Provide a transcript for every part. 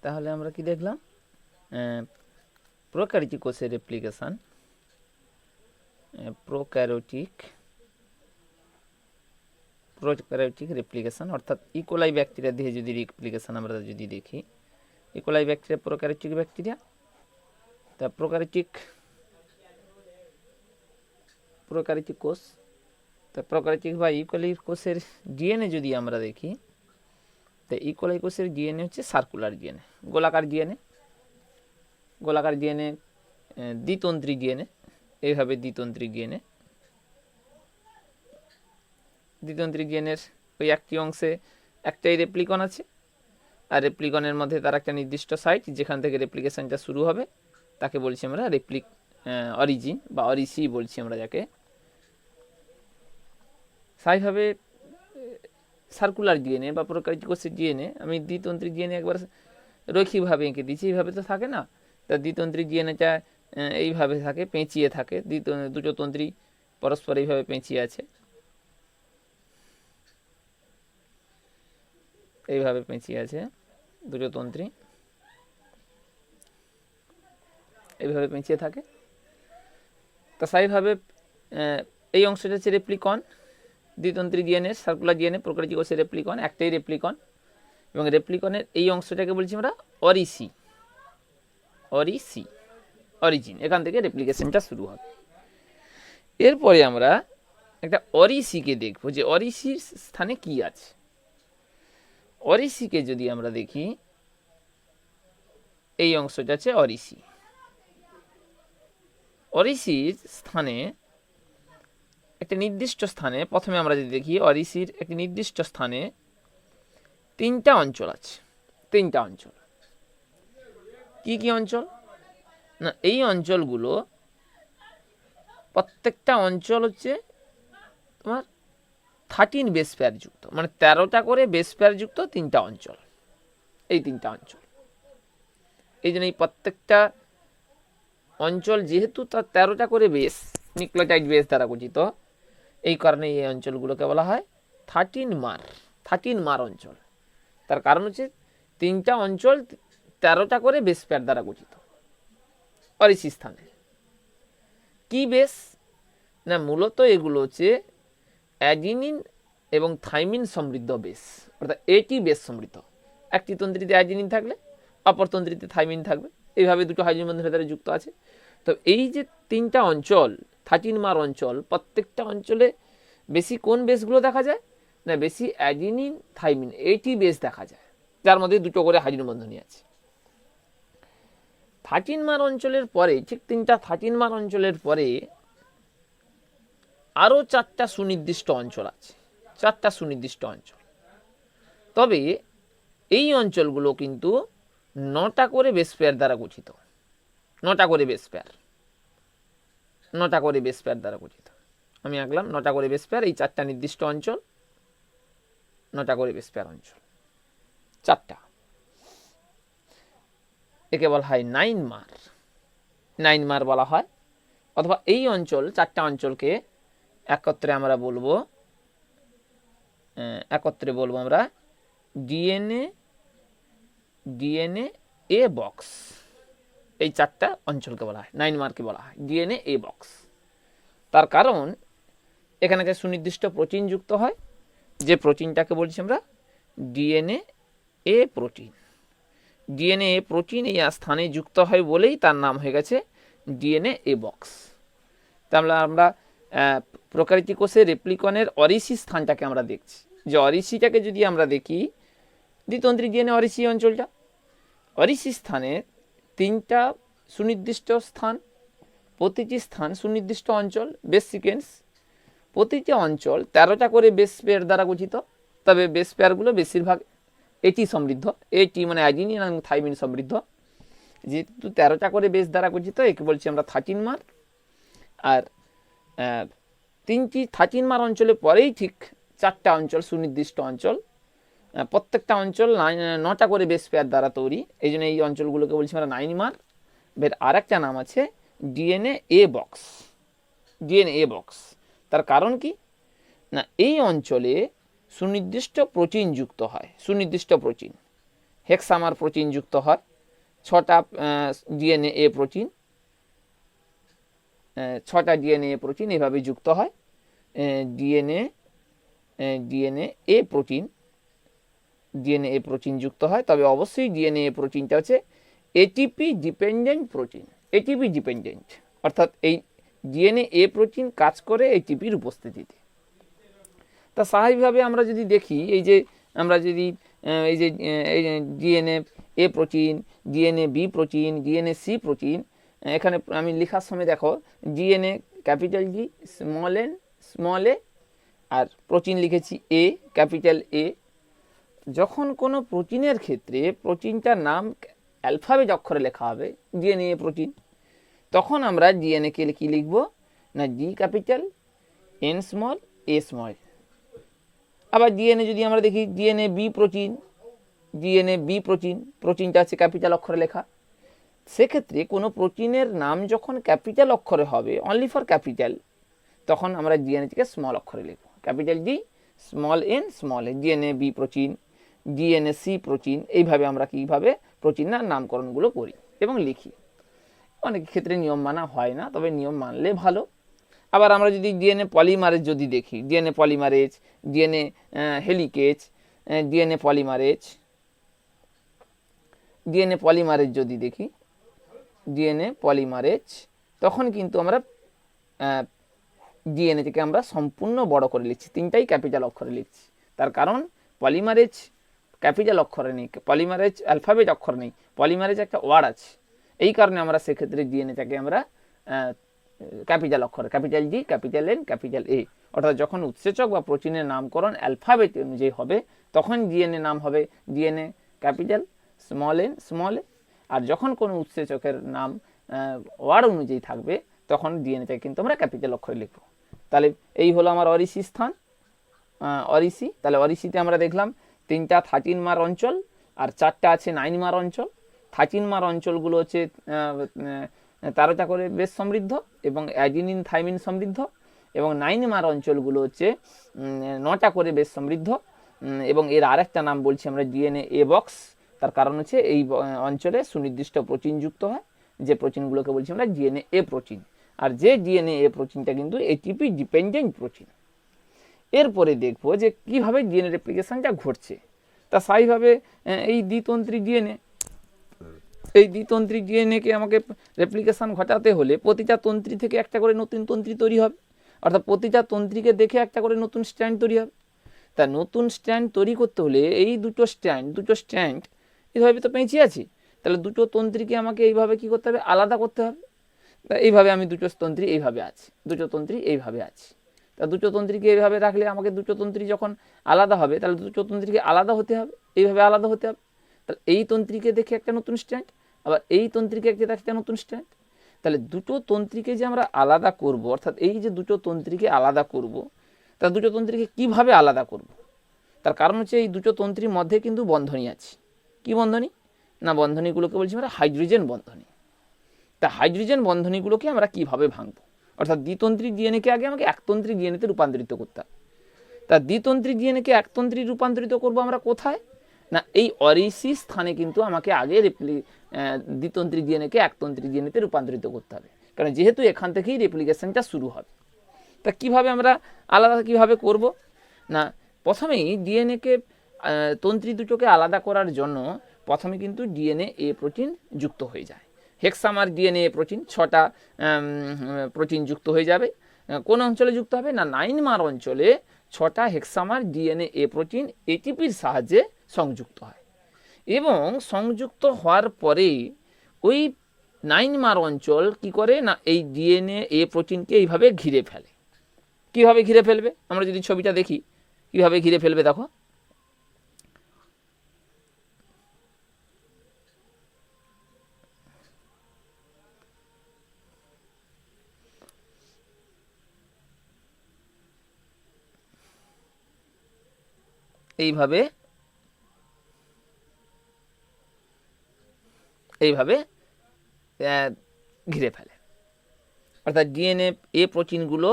তাহলে আমরা কি দেখলাম, প্রোক্যারিওটিক কোষের রেপ্লিকেশন, প্রোক্যারিওটিক রেপ্লিকেশন অর্থাৎ ইকোলাই ব্যাকটেরিয়া দিয়ে যদি রেপ্লিকেশন আমরা যদি দেখি, ইকোলাই ব্যাকটেরিয়া প্রোক্যারিওটিক ব্যাকটেরিয়া, তা প্রোক্যারিওটিক কোষ, তা প্রোক্যারিওটিক বা ইকোলাই কোষের ডিএনএ যদি আমরা দেখি, তা ইকোলাই কোষের ডিএনএ হচ্ছে সার্কুলার ডিএনএ, গোলাকার ডিএনএ, দ্বিতন্ত্রী ডিএনএ, এইভাবে দ্বিতন্ত্রী ডিএনএর ওই একটি অংশে একটাই রেপ্লিকন আছে, আর রেপ্লিকনের মধ্যে তার একটা নির্দিষ্ট সাইট যেখান থেকে রেপ্লিকেশনটা শুরু হবে তাকে বলছি আমরা অরিজিন বা অরিসি বলছি আমরা যাকে। স্বাভাবিকভাবে সার্কুলার ডিএনএ বা প্রোক্যারিওটিক কোষের ডিএনএ, আমি দ্বিতন্ত্রী ডিএনএ একবার রৈখিকভাবে এঁকে দিচ্ছি, এইভাবে তো থাকে না, তা দ্বিতন্ত্রী ডিএনএটা এইভাবে থাকে, পেঁচিয়ে থাকে, দুটো তন্ত্রী পরস্পর এইভাবে পেঁচিয়ে আছে, এইভাবে পেঁচিয়ে আছে দুটো তন্ত্রী, এইভাবে পেঁচিয়ে থাকে। তা স্বাভাবিকভাবে এই অংশটা হচ্ছে রেপ্লিকন, দ্বিতন্ত্রী ডিএনএ, সার্কুলার ডিএনএ, প্রোক্যারিওটিক কোষের রেপ্লিকন, একটাই রেপ্লিকন, এবং রেপ্লিকনের এই অংশটাকে বলছি আমরা অরিজিন, এখান থেকে রেপ্লিকেশনটা শুরু হবে। এরপরে আমরা একটা অরিসিকে দেখব যে অরিসির স্থানে কি আছে। অরিসিকে যদি আমরা দেখি, এই অংশটা আছে অরিসির স্থানে, একটা নির্দিষ্ট স্থানে, প্রথমে আমরা যদি দেখি অরিসির একটি নির্দিষ্ট স্থানে তিনটা অঞ্চল আছে, কি কি অঞ্চল না, এই অঞ্চলগুলো প্রত্যেকটা অঞ্চল হচ্ছে তোমার 13 বেস পেয়ার যুক্ত, মানে 13টা করে বেস পেয়ার যুক্ত তিনটা অঞ্চল, এই তিনটা অঞ্চল। এই জন্য এই প্রত্যেকটা অঞ্চল যেহেতু তার 13টা করে বেস, নিউক্লিওটাইড বেস দ্বারা গঠিত, এই কারণে এই অঞ্চলগুলোকে বলা হয় 13 মার অঞ্চল। তার কারণ হচ্ছে তিনটা অঞ্চল 13টা করে বেস পেয়ার দ্বারা গঠিত। অরিসি স্থানে কি বেস না, মূলত এগুলো হচ্ছে অ্যাডিনিন এবং থাইমিন সমৃদ্ধ বেস, অর্থাৎ এটি বেস সমৃদ্ধ। একটি তন্ত্রীতে অ্যাডিনিন থাকলে অপর তন্ত্রীতে থাইমিন থাকবে, এইভাবে দুটো হাইড্রোজেন বন্ধনের দ্বারা যুক্ত আছে। তো এই যে তিনটা অঞ্চল 13 মার অঞ্চল, প্রত্যেকটা অঞ্চলে বেশি কোন বেসগুলো দেখা যায় না, বেশি অ্যাডিনিন থাইমিন এটি বেস দেখা যায়, যার মধ্যে দুটো করে হাইড্রোজেন বন্ধনী আছে। 13 মার অঞ্চলের পরে, ঠিক তিনটা 13 মার অঞ্চলের পরে আরও 4টা সুনির্দিষ্ট অঞ্চল আছে, 4টা সুনির্দিষ্ট অঞ্চল। তবে এই অঞ্চলগুলো কিন্তু 9টা করে বেস পেয়ার দ্বারা গঠিত, 9টা করে বেস পেয়ার দ্বারা গঠিত। আমি আঁকলাম 9টা করে বেস পেয়ার, এই 4টা নির্দিষ্ট অঞ্চল, 9টা করে বেস পেয়ার অঞ্চল, 4টা, একে বলা হয় 9 মার বলা হয়। অথবা এই অঞ্চল 4টা অঞ্চলকে একত্রে বলবো আমরা ডিএনএ এ বক্স। এই 4টা অঞ্চলকে বলা হয় 9 মারকে বলা হয় ডিএনএ এ বক্স। তার কারণ এখানে একটা সুনির্দিষ্ট প্রোটিন যুক্ত হয়, যে প্রোটিনটাকে বলছি আমরা ডিএনএ এ প্রোটিন। এই স্থানে যুক্ত হয় বলেই তার নাম হয়ে গেছে ডিএনএ এ বক্স। তাহলে আমরা প্রোক্যারিওটিক কোষের রেপ্লিকনের অরিসি স্থানটাকে আমরা দেখছি, যে অরিসিটাকে যদি আমরা দেখি, দ্বিতন্ত্রী ডিএনএ অরিসি অঞ্চলটা, অরিসি স্থানে 3টা সুনির্দিষ্ট স্থান, প্রতিটি স্থান সুনির্দিষ্ট অঞ্চল, বেস সিকোয়েন্স, প্রতিটি অঞ্চল 13টা করে বেস পেয়ার দ্বারা গঠিত। তবে বেস পেয়ারগুলো বেশিরভাগ এটি সমৃদ্ধ, এটি মানে অ্যাডিনিন এবং থাইমিন সমৃদ্ধ, যেহেতু 13টা করে বেস দ্বারা গঠিত, একে বলছি আমরা 13 মার। আর 13 মার অঞ্চলের পরেই ঠিক 4টা অঞ্চল সুনির্দিষ্ট অঞ্চল, প্রত্যেকটা অঞ্চল 9টা করে বেস পেয়ার দ্বারা তৈরি, এই জন্য এই অঞ্চলগুলোকে বলছি আমরা 9 মার। এর আর একটা নাম আছে ডিএনএ এ বক্স। তার কারণ কি না, এই অঞ্চলে সুনির্দিষ্ট প্রোটিন যুক্ত হয়, সুনির্দিষ্ট প্রোটিন, হেক্সামার প্রোটিন যুক্ত হয়, 6টা ডিএনএ এ প্রোটিন, 6টা ডিএনএ প্রোটিন এভাবে যুক্ত হয়। DNA DNA A protein DNA A protein যুক্ত হয়, তবে অবশ্যই ডিএনএ প্রোটিনটা হচ্ছে ATP dependent protein, ATP dependent, অর্থাৎ এই ডিএনএ এ প্রোটিন কাজ করে এটিপির উপস্থিতিতে। তা স্বাভাবিকভাবে আমরা যদি দেখি, এই যে আমরা যদি এই যে DNA A protein, DNA B protein, DNA C protein, এখানে আমি লেখার সময় দেখো DNA capital D, small A, আর প্রোটিন লিখেছি এ, ক্যাপিটাল এ। যখন কোনো প্রোটিনের ক্ষেত্রে প্রোটিনটার নাম অ্যালফাবেট অক্ষরে লেখা হবে, ডিএনএ এ প্রোটিন, তখন আমরা ডিএনএকে কি লিখব না D capital, N small, A small. আবার ডিএনএ যদি আমরা দেখি DNA B protein, DNA B protein, প্রোটিনটা আছে ক্যাপিটাল অক্ষরে লেখা। সেক্ষেত্রে কোনো প্রোটিনের নাম যখন ক্যাপিটাল অক্ষরে হবে, অনলি ফর ক্যাপিটাল, তখন আমরা ডিএনএটিকে স্মল অক্ষরে লিখব, capital D, small N, small A. DNA B protein, DNA C protein, এইভাবে আমরা কীভাবে প্রোটিনের নামকরণগুলো করি এবং লিখি। অনেক ক্ষেত্রে নিয়ম মানা হয় না, তবে নিয়ম মানলে ভালো। আবার আমরা যদি ডিএনএ পলিমারেজ যদি দেখি, DNA polymerase, DNA helicase, DNA polymerase, DNA polymerase যদি দেখি, ডিএনএ পলিমারেজ, তখন কিন্তু আমরা ডিএনএ থেকে আমরা সম্পূর্ণ বড় করে লিখছি, 3টাই ক্যাপিটাল অক্ষরে লিখছি। তার কারণ পলিমারেজ ক্যাপিটাল অক্ষরে নেই, পলিমারেজ অ্যালফাবেট অক্ষর নেই, পলিমারেজ একটা ওয়ার্ড আছে। এই কারণে আমরা সেক্ষেত্রে ডিএনএটাকে আমরা ক্যাপিটাল অক্ষরে, capital D, capital N, capital A, অর্থাৎ যখন উৎসেচক বা প্রোটিনের নামকরণ অ্যালফাবেট অনুযায়ী হবে, তখন ডিএনএ নাম হবে DNA capital, small N, small A. আর যখন কোনো উৎসেচকের নাম ওয়ার্ড অনুযায়ী থাকবে, তখন ডিএনএটাকে কিন্তু আমরা ক্যাপিটাল অক্ষরে লিখব। তাহলে এই হলো আমার অরিসি স্থান, অরিসি। তাহলে অরিসিতে আমরা দেখলাম 3টা 13 মার অঞ্চল আর 4টা আছে 9 মার অঞ্চল। 13 মার অঞ্চলগুলো হচ্ছে 13টা করে বেশ সমৃদ্ধ এবং অ্যাডিনিন থাইমিন সমৃদ্ধ, এবং 9 মার অঞ্চলগুলো হচ্ছে 9টা করে বেশ সমৃদ্ধ। এবং এর আরেকটা নাম বলছি আমরা ডিএনএ এ বক্স, তার কারণ হচ্ছে এই অঞ্চলে সুনির্দিষ্ট প্রোটিন যুক্ত হয়, যে প্রোটিনগুলোকে বলছি আমরা ডিএনএ এ প্রোটিন। আর যে ডিএনএ এ প্রোটিনটা কিন্তু এটিপি ডিপেন্ডেন্ট প্রোটিন। এরপরে দেখব যে কীভাবে ডিএনএ রেপ্লিকেশনটা ঘটছে। তা স্বাভাবিকভাবে এই দ্বিতন্ত্রী ডিএনএ, এই দ্বিতন্ত্রী ডিএনএকে আমাকে রেপ্লিকেশন ঘটাতে হলে প্রতিটা তন্ত্রী থেকে একটা করে নতুন তন্ত্রী তৈরি হবে, অর্থাৎ প্রতিটা তন্ত্রীকে দেখে একটা করে নতুন স্ট্র্যান্ড তৈরি হবে। তা নতুন স্ট্র্যান্ড তৈরি করতে হলে এই দুটো স্ট্র্যান্ড এইভাবে তো পেঁচিয়ে আছে, তাহলে দুটো তন্ত্রীকে আমাকে এইভাবে কী করতে হবে, আলাদা করতে হবে। তা এইভাবে আমি দুটো তন্ত্রী এইভাবে আছে, দুটো তন্ত্রী এইভাবে আছে। তা দুটো তন্ত্রীকে এইভাবে রাখলে আমাকে দুটো তন্ত্রী যখন আলাদা হবে, তাহলে দুটো তন্ত্রীকে আলাদা হতে হবে, এইভাবে আলাদা হতে হবে। তাহলে এই তন্ত্রীকে দেখে একটা নতুন স্ট্র্যান্ড, আবার এই তন্ত্রীকে একটা নতুন স্ট্র্যান্ড। তাহলে দুটো তন্ত্রীকে যে আমরা আলাদা করব, অর্থাৎ এই যে দুটো তন্ত্রীকে আলাদা করব, তা দুটো তন্ত্রীকে কিভাবে আলাদা করব, তার কারণ হচ্ছে এই দুটো তন্ত্রীর মধ্যে কিন্তু বন্ধনী আছে। কি বন্ধনী না, বন্ধনীগুলোকে বলছি আমরা হাইড্রোজেন বন্ধনী। তা হাইড্রোজেন বন্ধনীগুলোকে আমরা কিভাবে ভাঙবো, অর্থাৎ দ্বিতন্ত্রী ডিএনএকে আগে আমাকে একতন্ত্রী ডিএনএতে রূপান্তরিত করতে হবে। তা দ্বিতন্ত্রী ডিএনএকে একতন্ত্রী রূপান্তরিত করব আমরা কোথায় না, এই অরিসি স্থানে কিন্তু আমাকে আগে দ্বিতন্ত্রী ডিএনএকে একতন্ত্রী ডিএনএতে রূপান্তরিত করতে হবে, কারণ যেহেতু এখান থেকেই রেপ্লিকেশনটা শুরু হবে। তা কিভাবে আমরা আলাদা কিভাবে করব না, প্রথমেই ডিএনএকে তন্ত্রী দুটোকে আলাদা করার জন্য প্রথমে কিন্তু ডিএনএ এ প্রোটিন যুক্ত হয়ে যায়। হেক্সামার ডিএনএ প্রোটিন 6টা প্রোটিন যুক্ত হয়ে যাবে। কোন অঞ্চলে যুক্ত হবে না, 9 মার অঞ্চলে 6টা হেক্সামার ডিএনএ এ প্রোটিন এটিপির সাহায্যে সংযুক্ত হয়, এবং সংযুক্ত হওয়ার পরে ওই 9 মার অঞ্চল কি করে না, এই ডিএনএ এ প্রোটিনকে এইভাবে ঘিরে ফেলে। কিভাবে ঘিরে ফেলবে, আমরা যদি ছবিটা দেখি কিভাবে ঘিরে ফেলবে, দেখো এইভাবে ঘিরে ফেলে, অর্থাৎ ডিএনএ এ প্রোটিনগুলো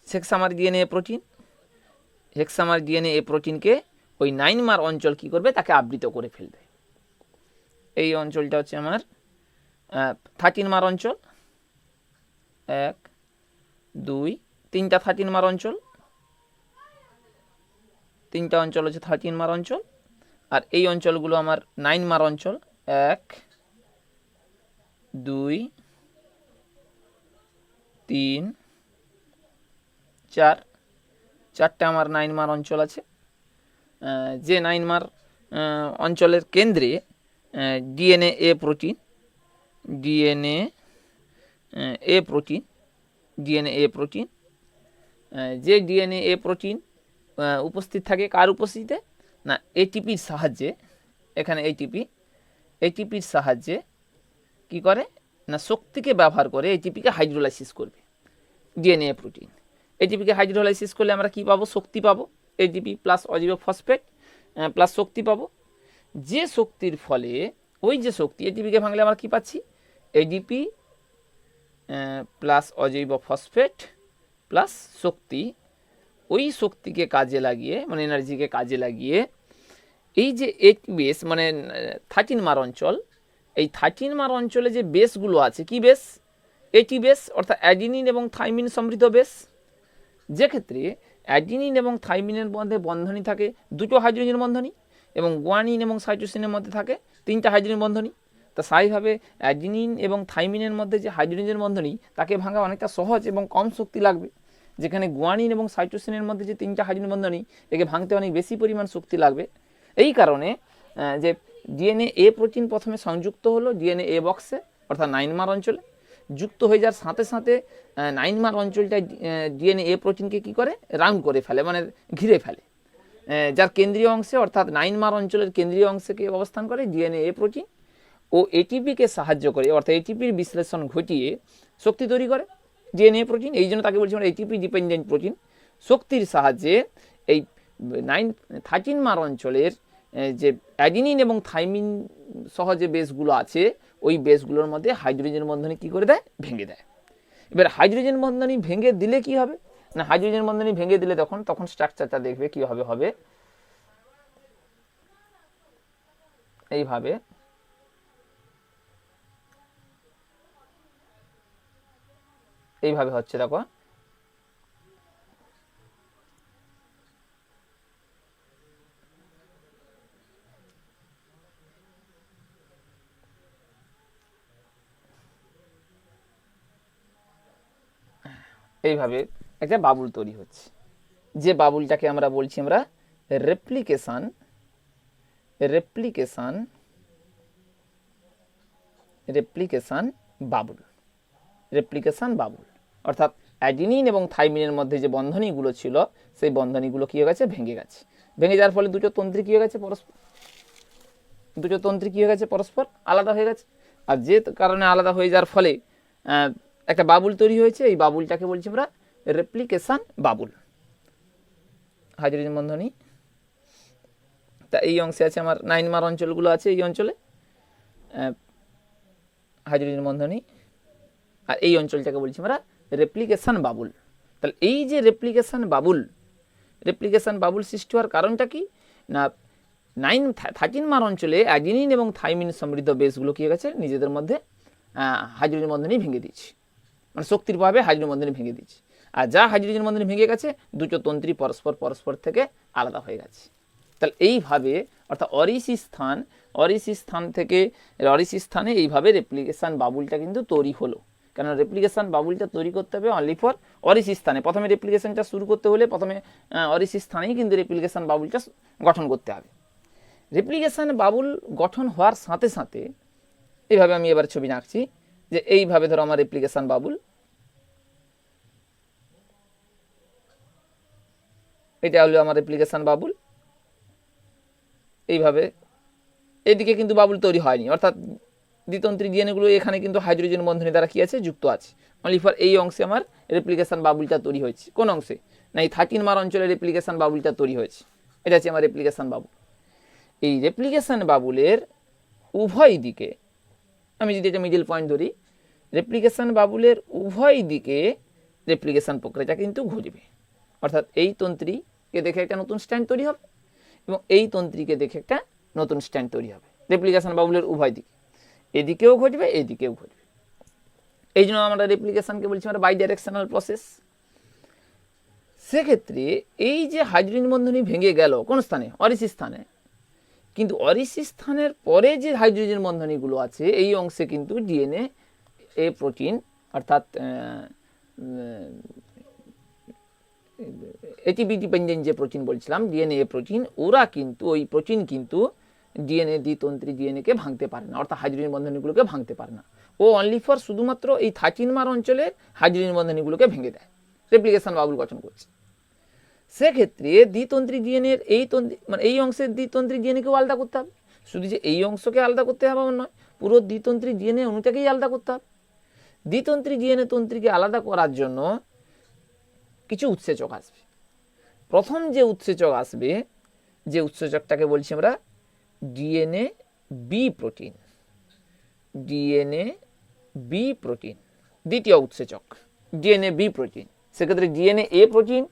হেক্সামার ডিএনএ প্রোটিন, হেক্সামার ডিএনএ এ প্রোটিনকে ওই 9 মার অঞ্চল কি করবে, তাকে আবৃত করে ফেলবে। এই অঞ্চলটা হচ্ছে আমার 13 মার অঞ্চল, 1 2 3টা 13 মার অঞ্চল, 3টা অঞ্চল হচ্ছে 13 মার অঞ্চল। আর এই অঞ্চলগুলো আমার 9 মার অঞ্চল, 1 2 3 4, 4টা আমার 9 মার অঞ্চল আছে। যে 9 মার অঞ্চলের কেন্দ্রে DNA A protein, DNA A protein, DNA A protein, যে ডিএনএ এ প্রোটিন উপস্থিত থাকে কার উপস্থিতিতে, না এটিপির সাহায্যে, এখানে এটিপির সাহায্যে কি করে, না শক্তিকে ব্যবহার করে এটিপিকে হাইড্রোলাইসিস করবে ডিএনএ প্রোটিন। এটিপিকে হাইড্রোলাইসিস করলে আমরা কি পাবো, শক্তি পাবো, এটিপি প্লাস অজৈব ফসফেট প্লাস শক্তি পাবো। যে শক্তির ফলে, ওই যে শক্তি এটিপিকে ভাঙলে আমরা কি পাচ্ছি, এডিপি প্লাস অজৈব ফসফেট প্লাস শক্তি। ওই শক্তিকে কাজে লাগিয়ে, মানে এনার্জিকে কাজে লাগিয়ে, এই যে বেস মানে 13 মার অঞ্চল, এই 13 মার অঞ্চলে যে বেসগুলো আছে, কি বেস, এটি বেস, অর্থাৎ অ্যাডিনিন এবং থাইমিন সমৃদ্ধ বেস। যে ক্ষেত্রে অ্যাডিনিন এবং থাইমিনের মধ্যে বন্ধনী থাকে 2টো হাইড্রোজেন বন্ধনী, এবং গুয়ানিন এবং সাইটোসিনের মধ্যে থাকে 3টা হাইড্রোজেন বন্ধনী। তা স্বাভাবিকভাবে অ্যাডিনিন এবং থাইমিনের মধ্যে যে হাইড্রোজেন বন্ধনী, তাকে ভাঙা অনেকটা সহজ এবং কম শক্তি লাগবে। যেখানে গুয়ানিন এবং সাইটোসিনের মধ্যে যে 3টা হাইড্রোজেন বন্ধনী, একে ভাঙতে অনেক বেশি পরিমাণ শক্তি লাগবে। এই কারণে যে ডিএনএ এ প্রোটিন প্রথমে সংযুক্ত হলো ডিএনএ এ বক্সে, অর্থাৎ 9 মার অঞ্চলে। যুক্ত হয়ে যাওয়ার সাথে সাথে 9 মার অঞ্চলটা ডিএনএ এ প্রোটিনকে কী করে, রাউন্ড করে ফেলে, মানে ঘিরে ফেলে। যার কেন্দ্রীয় অংশে, অর্থাৎ 9 মার অঞ্চলের কেন্দ্রীয় অংশে কে অবস্থান করে, ডিএনএ এ প্রোটিন। ও এটিপিকে সাহায্য করে, অর্থাৎ এটিপির বিশ্লেষণ ঘটিয়ে শক্তি তৈরি করে ডিএনএ প্রোটিন। এই জন্য তাকে বলছি আমরা এটিপি ডিপেন্ডেন্ট প্রোটিন। শক্তির সাহায্যে এই 13 মার অঞ্চলের যে অ্যাডিনিন এবং থাইমিন সহ যে বেসগুলো আছে, ওই বেসগুলোর মধ্যে হাইড্রোজেন বন্ধনী কী করে দেয়, ভেঙে দেয়। এবার হাইড্রোজেন বন্ধনী ভেঙে দিলে কি হবে, না হাইড্রোজেন বন্ধনী ভেঙে দিলে তখন স্ট্রাকচারটা দেখবে কীভাবে হবে, এইভাবে। এইভাবে হচ্ছে, দেখো এইভাবে একটা বাবুল তৈরি হচ্ছে। যে বাবুলটাকে আমরা বলছি আমরা replication, replication, replication Babul, replication Babul. অর্থাৎ অ্যাডিনিন এবং থাইমিনের মধ্যে যে বন্ধনীগুলো ছিল, সেই বন্ধনীগুলো কী হয়ে গেছে, ভেঙে গেছে। ভেঙে যাওয়ার ফলে দুটো তন্ত্রী কী হয়ে গেছে, দুটো তন্ত্রী কী হয়ে গেছে, পরস্পর আলাদা হয়ে গেছে। আর যে কারণে আলাদা হয়ে যাওয়ার ফলে একটা বাবুল তৈরি হয়েছে, এই বাবুলটাকে বলছি আমরা রেপ্লিকেশন বাবুল। হাইড্রোজেন বন্ধনী, তা এই অংশে আছে আমার 9 মার অঞ্চলগুলো আছে, এই অঞ্চলে হাইড্রোজেন বন্ধনী, আর এই অঞ্চলটাকে বলছি আমরা রেপ্লিকেশন বাবুল। তাহলে এই যে রেপ্লিকেশন বাবুল, রেপ্লিকেশন বাবুল সৃষ্টি হওয়ার কারণটা কি, না 13 মার অঞ্চলে অ্যাডিনিন এবং থাইমিন সমৃদ্ধ বেসগুলো কী হয়ে গেছে, নিজেদের মধ্যে হাইড্রোজেন বন্ধনী ভেঙে দিচ্ছে, মানে শক্তির প্রভাবে হাইড্রোজেন বন্ধনী ভেঙে দিচ্ছে। আর যা হাইড্রোজেন বন্ধনী ভেঙে গেছে, দুটো তন্ত্রী পরস্পর থেকে আলাদা হয়ে গেছে। তাহলে এইভাবে, অর্থাৎ অরিসি স্থানে এইভাবে রেপ্লিকেশন বাবুলটা কিন্তু তৈরি হলো। কেন রেপ্লিকেশন বাবুলটা তৈরি করতে হবে অনলি ফর অরিসি স্থানে। প্রথমে রেপ্লিকেশনটা শুরু করতে হলে প্রথমে অরিসি স্থানেই কিন্তু রেপ্লিকেশন বাবুলটা গঠন করতে হবে। রেপ্লিকেশন বাবুল গঠন হওয়ার সাথে সাথে এইভাবে আমি এবার ছবি আঁকছি, যে এইভাবে ধরো আমার রেপ্লিকেশন বাবুল, এটা হলো আমার রেপ্লিকেশন বাবুল। এইভাবে এদিকে কিন্তু বাবুল তৈরি হয়নি, অর্থাৎ দ্বিতন্ত্রী ডিএনএগুলো এখানে কিন্তু হাইড্রোজেন বন্ধনী দ্বারা কি আছে, যুক্ত আছে। অনলি ফর এই অংশে আমার রেপ্লিকেশন বাবুলটা তৈরি হয়েছে। কোন অংশে, না এই 13 মার অঞ্চলে রেপ্লিকেশন বাবুলটা তৈরি হয়েছে। এটা হচ্ছে আমার রেপ্লিকেশন বাবুল। এই রেপ্লিকেশন বাবুলের উভয় দিকে, আমি যদি এটা মিডল পয়েন্ট ধরি, রেপ্লিকেশন বাবুলের উভয় দিকে রেপ্লিকেশন প্রক্রিয়াটা কিন্তু ঘটবে। অর্থাৎ এই তন্ত্রীকে দেখে একটা নতুন স্ট্যান্ড তৈরি হবে, এবং এই তন্ত্রীকে দেখে একটা নতুন স্ট্যান্ড তৈরি হবে রেপ্লিকেশন বাবুলের উভয় দিকে, এদিকেও ঘটবে এদিকেও ঘটবে। এই জন্য আমরা রেপ্লিকেশনকে বলছি আমরা বাই ডাইরেকশনাল প্রসেস। সেক্ষেত্রে এই যে হাইড্রোজেন বন্ধনী ভেঙে গেল কোন স্থানে, অরিসি স্থানে, কিন্তু অরিসি স্থানের পরে যে হাইড্রোজেন বন্ধনীগুলো আছে এই অংশে কিন্তু ডিএনএ এ প্রোটিন অর্থাৎ এটিপি ডিপেন্ডেন্ট যে প্রোটিন বলছিলাম ডিএনএ এ প্রোটিন, ওরা কিন্তু ওই প্রোটিন কিন্তু ডিএনএ দ্বিতন্ত্রী ডিএনএকে ভাঙতে পারে না, অর্থাৎ হাইড্রোজেন বন্ধনীগুলোকে ভাঙতে পারে না। ও অনলি ফর শুধুমাত্র এই 13 মার অঞ্চলের হাইড্রোজেন বন্ধনীগুলোকে ভেঙে দেয়, রেপ্লিকেশন বাবুল গঠন করছে। সেক্ষেত্রে দ্বিতন্ত্রী ডিএনএর এই মানে এই অংশের দ্বিতন্ত্রী ডিএনএকেও আলাদা করতে হবে, শুধু যে এই অংশকে আলাদা করতে হবে এমন নয়, পুরো দ্বিতন্ত্রী ডিএনএ অণুটাকেই আলাদা করতে হবে। দ্বিতন্ত্রী ডিএনএ তন্ত্রীকে আলাদা করার জন্য কিছু উৎসেচক আসবে। প্রথম যে উৎসেচক আসবে, যে উৎসেচকটাকে বলছি আমরা DNA B protein, DNA B protein দ্বিতীয় উৎসেচক ডিএনএ বি প্রোটিন। সেক্ষেত্রে ডিএনএ এ প্রোটিন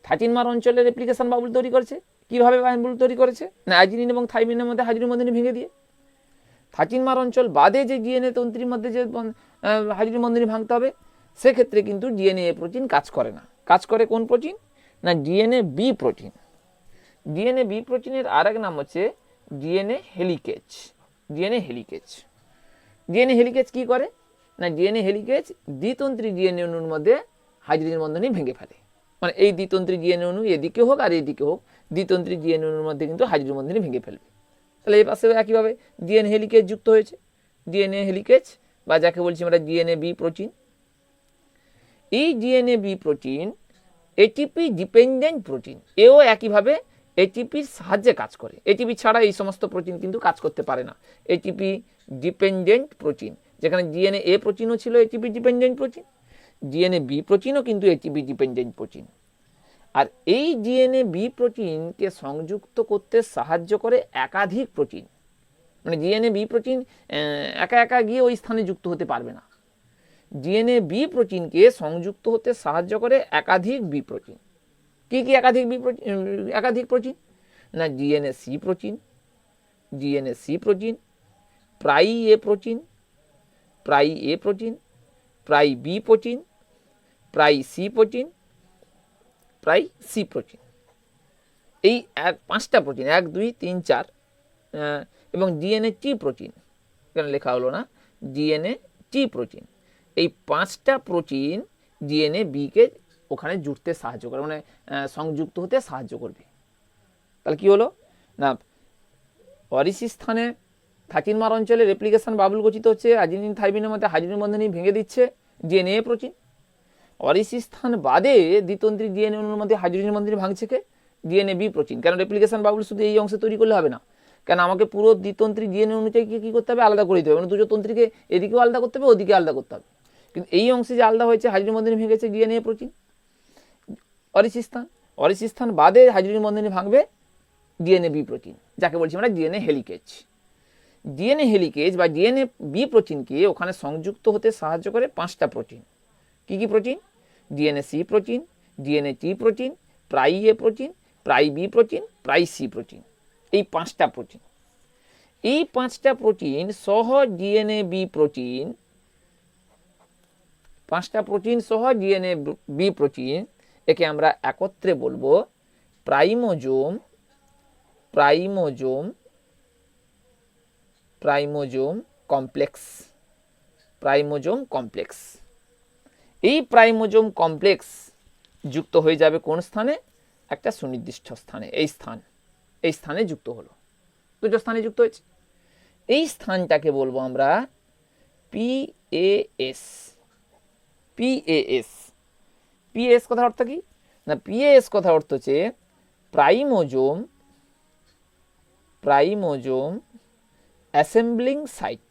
13 মার অঞ্চলে রেপ্লিকেশন বাবুল তৈরি করেছে। কীভাবে বাবুল তৈরি করেছে না, অ্যাজিনিন এবং থাইমিনের মধ্যে হাইড্রোজেন বন্ধনী ভেঙে দিয়ে। 13 মার অঞ্চল বাদে যে ডিএনএ তন্ত্রীর মধ্যে যে হাইড্রোজেন বন্ধনী ভাঙতে হবে, সেক্ষেত্রে কিন্তু ডিএনএ এ প্রোটিন কাজ করে না। কাজ করে কোন প্রোটিন না, DNA B protein. DNA B প্রোটিনের আরেক নাম হচ্ছে DNA helicase. DNA helicase, DNA helicase কি করে না, ডিএনএ হেলিকেজ দ্বিতন্ত্রী ডিএনএ অণুর মধ্যে হাইড্রোজেন বন্ধনী ভেঙে ফেলে। মানে এই দ্বিতন্ত্রী ডিএনএ অণু এদিকে হোক আর এদিকে হোক, দ্বিতন্ত্রী ডিএনএ অণুর মধ্যে কিন্তু হাইড্রোজেন বন্ধনী ভেঙে ফেলবে। তাহলে এই পাশেও একইভাবে ডিএনএ হেলিকেজ যুক্ত হয়েছে, ডিএনএ হেলিকেজ বা যাকে বলছি আমরা ডিএনএ বি প্রোটিন। এই DNA B protein ATP dependent protein, এও একইভাবে এটিপির সাহায্যে কাজ করে। এটিপি ছাড়া এই সমস্ত প্রোটিন কিন্তু কাজ করতে পারে না। এটিপি ডিপেন্ডেন্ট প্রোটিন, যেখানে ডিএনএ এ প্রোটিনও ছিল ATP dependent protein, DNA B প্রোটিনও কিন্তু এটিপি ডিপেন্ডেন্ট প্রোটিন। আর এই ডিএনএ বি প্রোটিনকে সংযুক্ত করতে সাহায্য করে একাধিক প্রোটিন। মানে ডিএনএ বি প্রোটিন একা একা গিয়ে ওই স্থানে যুক্ত হতে পারবে না, ডিএনএ বি প্রোটিনকে সংযুক্ত হতে সাহায্য করে একাধিক বি প্রোটিন। কি কি একাধিক বি প্রোটিন, একাধিক প্রোটিন না, DNA C protein, DNA C protein, pri A protein, pri A protein, pri B protein, pri C protein, pri C protein. এই 5টা প্রোটিন 1 2 3 4 এবং ডিএনএ টি প্রোটিন, এখানে লেখা হলো না, ডিএনএ টি প্রোটিন। এই 5টা প্রোটিন ডিএনএ বিকে ওখানে জুড়তে সাহায্য করে, মানে সংযুক্ত হতে সাহায্য করবে। তাহলে কি হলো না, অরিসি স্থানে 13 মার অঞ্চলে রেপ্লিকেশন বাবুল গঠিত হচ্ছে, অ্যাজিনিন থাইমিনের মধ্যে হাইড্রোজেন বন্ধনী ভেঙে দিচ্ছে ডিএনএ প্রোটিন। অরিসি স্থান বাদে দ্বিতন্ত্রী ডিএনএ অণুর মধ্যে হাইড্রোজেন বন্ধনী ভাঙছে কে, ডিএনএ বি প্রোটিন। কেন রেপ্লিকেশন বাবুল শুধু এই অংশে তৈরি করলে হবে না, কেন আমাকে পুরো দ্বিতন্ত্রী ডিএনএ অণুটাকে কি করতে হবে, আলাদা করে দিতে হবে। মানে দুটো তন্ত্রীকে এদিকেও আলাদা করতে হবে, ওদিকে আলাদা করতে হবে। কিন্তু এই অংশে যে আলাদা হয়েছে হাইড্রোজেন বন্ধনী ভেঙেছে ডিএনএ প্রোটিন। অরিসি স্থান বাদে হাইড্রোজেন বন্ধনী ভাঙবে ডিএনএ বি প্রোটিন, যাকে বলছি আমরা ডিএনএ হেলিকেজ। ডিএনএ হেলিকেজ বা ডিএনএ বি প্রোটিনকে ওখানে সংযুক্ত হতে সাহায্য করে 5টা প্রোটিন। কি কি protein, DNA C protein, DNA T protein, pri A protein, pri B protein, pri C protein. এই 5টা প্রোটিন, এই 5টা প্রোটিন সহ ডিএনএ বি প্রোটিন, 5টা প্রোটিন সহ ডিএনএ বি প্রোটিন, একে আমরা একত্রে বলবো প্রাইমোজোম, প্রাইমোজোম, প্রাইমোজোম কমপ্লেক্স, প্রাইমোজোম কমপ্লেক্স। এই প্রাইমোজোম কমপ্লেক্স যুক্ত হয়ে যাবে কোন স্থানে, একটা সুনির্দিষ্ট স্থানে। এই স্থানে যুক্ত হলো, দুটো স্থানে যুক্ত হয়েছে। এই স্থানটাকে বলবো আমরা পিএএস। পিএএস, পিএস কথার অর্থ কি না, পিএএস কথার অর্থ হচ্ছে primosome, primosome assembling site,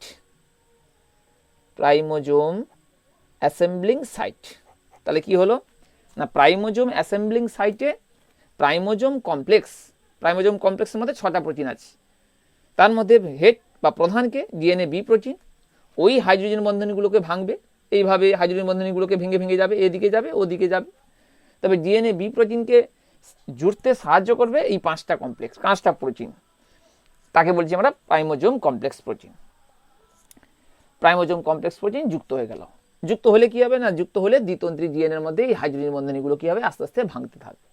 primosome assembling site. তাহলে কি হলো না, প্রাইমোজোম অ্যাসেম্বলিং সাইটে প্রাইমোজোম কমপ্লেক্স, প্রাইমোজোম কমপ্লেক্সের মধ্যে 6টা প্রোটিন আছে। তার মধ্যে হেড বা প্রধানকে ডিএনএ বি প্রোটিন, ওই হাইড্রোজেন বন্ধনীগুলোকে ভাঙবে, এইভাবে হাইড্রোজেন বন্ধনীগুলোকে ভেঙে ভেঙে যাবে, এদিকে যাবে ওদিকে যাবে। তবে ডিএনএ বি প্রোটিনকে জুড়তে সাহায্য করবে এই 5টা কমপ্লেক্স, 5টা প্রোটিন, তাকে বলছি আমরা প্রাইমোজোম কমপ্লেক্স প্রোটিন। প্রাইমোজোম কমপ্লেক্স প্রোটিন যুক্ত হয়ে গেল। যুক্ত হলে কি হবে না, যুক্ত হলে দ্বিতন্ত্রী ডিএনএর মধ্যে এই হাইড্রোজেন বন্ধনীগুলো কি হবে, আস্তে আস্তে ভাঙতে থাকবে।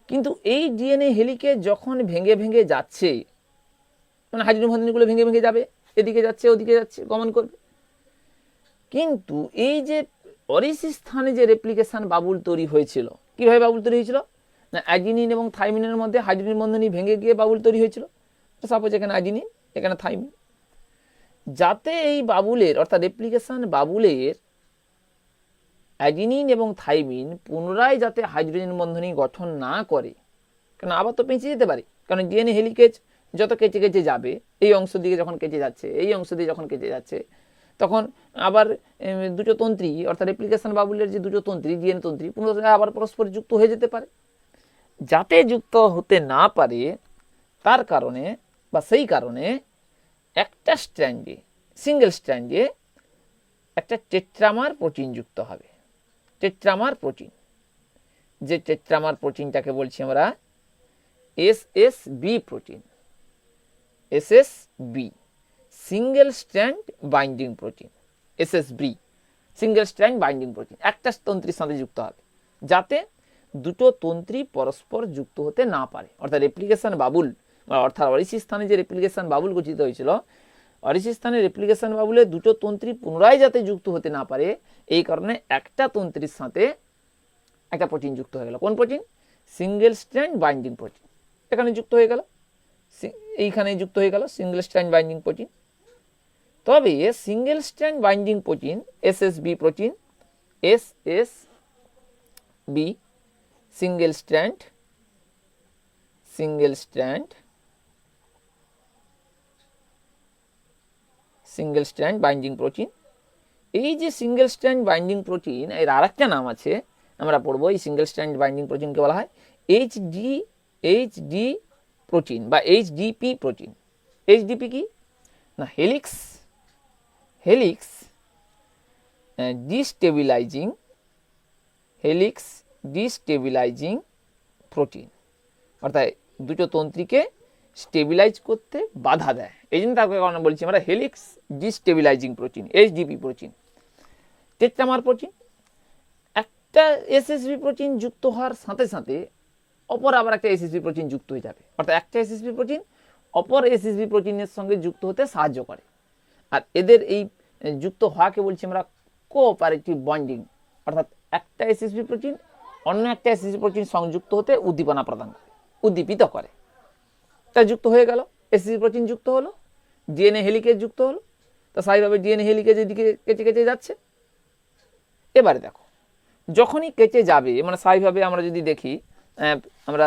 কিন্তু এই ডিএনএ হেলিকেজ যখন ভেঙে ভেঙে যাচ্ছে, মানে হাইড্রোজেন বন্ধনীগুলো ভেঙে ভেঙে যাবে, এদিকে যাচ্ছে ওদিকে যাচ্ছে, গমন করবে। কিন্তু এই যে অরিস স্থানে যে রেপ্লিকেশন বাবুল তৈরি হয়েছিল, কিভাবে বাবুল তৈরি হয়েছিল না, অ্যাডিনিন এবং থাইমিনের মধ্যে হাইড্রোজেন বন্ধনী ভেঙে গিয়ে বাবুল তৈরি হয়েছিল। সাপোজ এখানে অ্যাডিনিন, এখানে থাইমিন, যাতে এই বাবুলের অর্থাৎ রেপ্লিকেশন বাবুলের অ্যাডিনিন এবং থাইমিন পুনরায় যাতে হাইড্রোজেন বন্ধনী গঠন না করে, কারণ আবার তো পেঁচে যেতে পারে, কারণ ডিএনএ হেলিকেজ যত কেচে কেচে যাবে, এই অংশ দিকে যখন কেচে যাচ্ছে, এই অংশ দিয়ে যখন কেচে যাচ্ছে, তখন আবার দুটো তন্ত্রী অর্থাৎ রেপ্লিকেশন বাবুলের যে দুটো তন্ত্রী ডিএনএ তন্ত্রী পুনরায় আবার পরস্পর যুক্ত হয়ে যেতে পারে। যাতে যুক্ত হতে না পারে তার কারণে বা সেই কারণে একটা স্ট্র্যান্ডে, সিঙ্গেল স্ট্র্যান্ডে একটা টেট্রামার প্রোটিন যুক্ত হবে। টেট্রামার প্রোটিন, যে টেট্রামার প্রোটিনটাকে বলছি আমরা SSB protein. SSB single strand binding protein. SSB single strand binding protein একটা তন্ত্রীর সাথে যুক্ত হবে, যাতে দুটো তন্ত্রী পরস্পর যুক্ত হতে না পারে। অর্থাৎ রেপ্লিকেশন বাবুল, অর্থাৎ অরিস স্থানে যে রেপ্লিকেশন বাবুল গঠিত হয়েছিল, অরিস স্থানে রেপ্লিকেশন বাবুলে দুটো তন্ত্রী পুনরায় যাতে যুক্ত হতে না পারে, এই কারণে একটা তন্ত্রীর সাথে একটা প্রোটিন যুক্ত হয়ে গেল। কোন protein? Single strand binding protein. এখানে যুক্ত হয়ে গেল, এইখানে যুক্ত হয়ে গেল সিঙ্গেল স্ট্র্যান্ড বাইন্ডিং প্রোটিন। তবে single strand binding protein SSB protein, SSB single strand binding protein. এই যে সিঙ্গেল স্ট্র্যান্ড বাইন্ডিং প্রোটিন, এর আরেকটা নাম আছে, আমরা পড়বো। এই সিঙ্গেল স্ট্র্যান্ড বাইন্ডিং প্রোটিনকে বলা হয় এইচডি প্রোটিন বা এইচডিপি প্রোটিন। এইচডিপি কি না, হেলিক্স ডিস্টেবিলাইজিং প্রোটিন, অর্থাৎ দুটো তন্ত্রীকে স্টেবিলাইজ করতে বাধা দেয়। এই জন্য তাকে বলছি আমরা helix destabilising protein, HDP protein. Tetramer protein, একটা এসএসবি প্রোটিন যুক্ত হওয়ার সাথে সাথে অপর আবার একটা এসএসবি প্রোটিন যুক্ত হয়ে যাবে, অর্থাৎ একটা এসএসবি প্রোটিন অপর এসএসবি প্রোটিনের সঙ্গে যুক্ত হতে সাহায্য করে। আর এদের এই যুক্ত হওয়াকে বলছি আমরা কোঅপারেটিভ বন্ডিং, অর্থাৎ একটা এসএসবি প্রোটিন অন্য একটা এসএসবি প্রোটিন সংযুক্ত হতে উদ্দীপনা প্রদান করে, উদ্দীপিত করে। তা যুক্ত হয়ে গেল, এসএসবি প্রোটিন যুক্ত হলো, ডিএনএ হেলিকেজ যুক্ত হলো, তা স্বাভাবিকভাবে ডিএনএ হেলিকেজ এদিকে কেটে কেটে যাচ্ছে। এবারে দেখো, যখনই কেটে যাবে, মানে স্বাভাবিকভাবে আমরা যদি দেখি, আমরা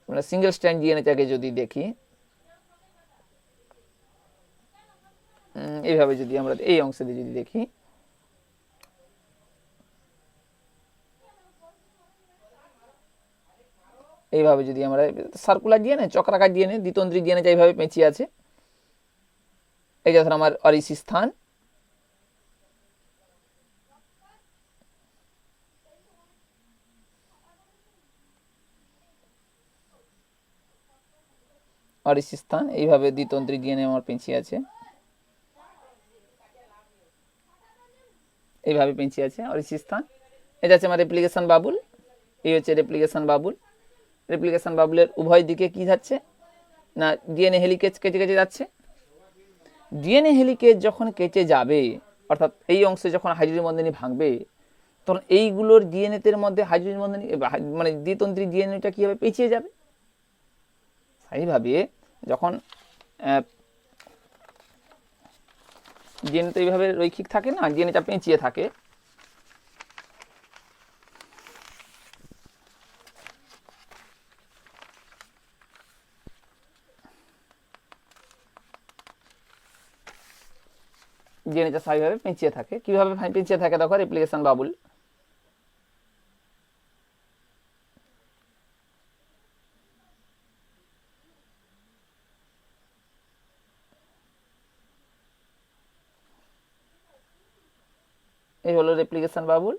মানে সিঙ্গেল স্ট্র্যান্ড ডিএনএটাকে যদি দেখি, এইভাবে যদি আমরা এই অংশে দিয়ে যদি দেখি, এইভাবে যদি আমরা সার্কুলার ডিএনএ, চক্রাকার ডিএনএ, দ্বিতন্ত্রী ডিএনএ এইভাবে পেঁচিয়ে আছে, এই যখন আমার অরিস স্থান, অরিস স্থান, এইভাবে দ্বিতন্ত্রী ডিএনএ আমার পেঁচিয়ে আছে, এইভাবে পেঁচিয়ে আছে অরিস স্থান। এটা হচ্ছে আমার রেপ্লিকেশন বাবুল, এই হচ্ছে রেপ্লিকেশন বাবুল। রেপ্লিকেশন বাবুলের উভয় দিকে কি যাচ্ছে না, ডিএনএ হেলিকেজ কেটে কেটে যাচ্ছে। ডিএনএ হেলিকেজ যখন কেটে যাবে, অর্থাৎ এই অংশে যখন হাইড্রোজেন বন্ধনী ভাঙবে, তখন এইগুলোর ডিএনএর মধ্যে হাইড্রোজেন বন্ধনী মানে দ্বিতন্ত্রী ডিএনএটা কি হবে, পেঁচিয়ে যাবে। সেইভাবে যখন ডিএনএ তো এইভাবে রৈখিক থাকে না, ডিএনএটা পেঁচিয়ে থাকে, ডিএনএটা স্বাভাবিকভাবে পেঁচিয়ে থাকে। কিভাবে পেঁচিয়ে থাকে দেখো, রেপ্লিকেশন বাবুল, এই হলো রেপ্লিকেশন বাবুল।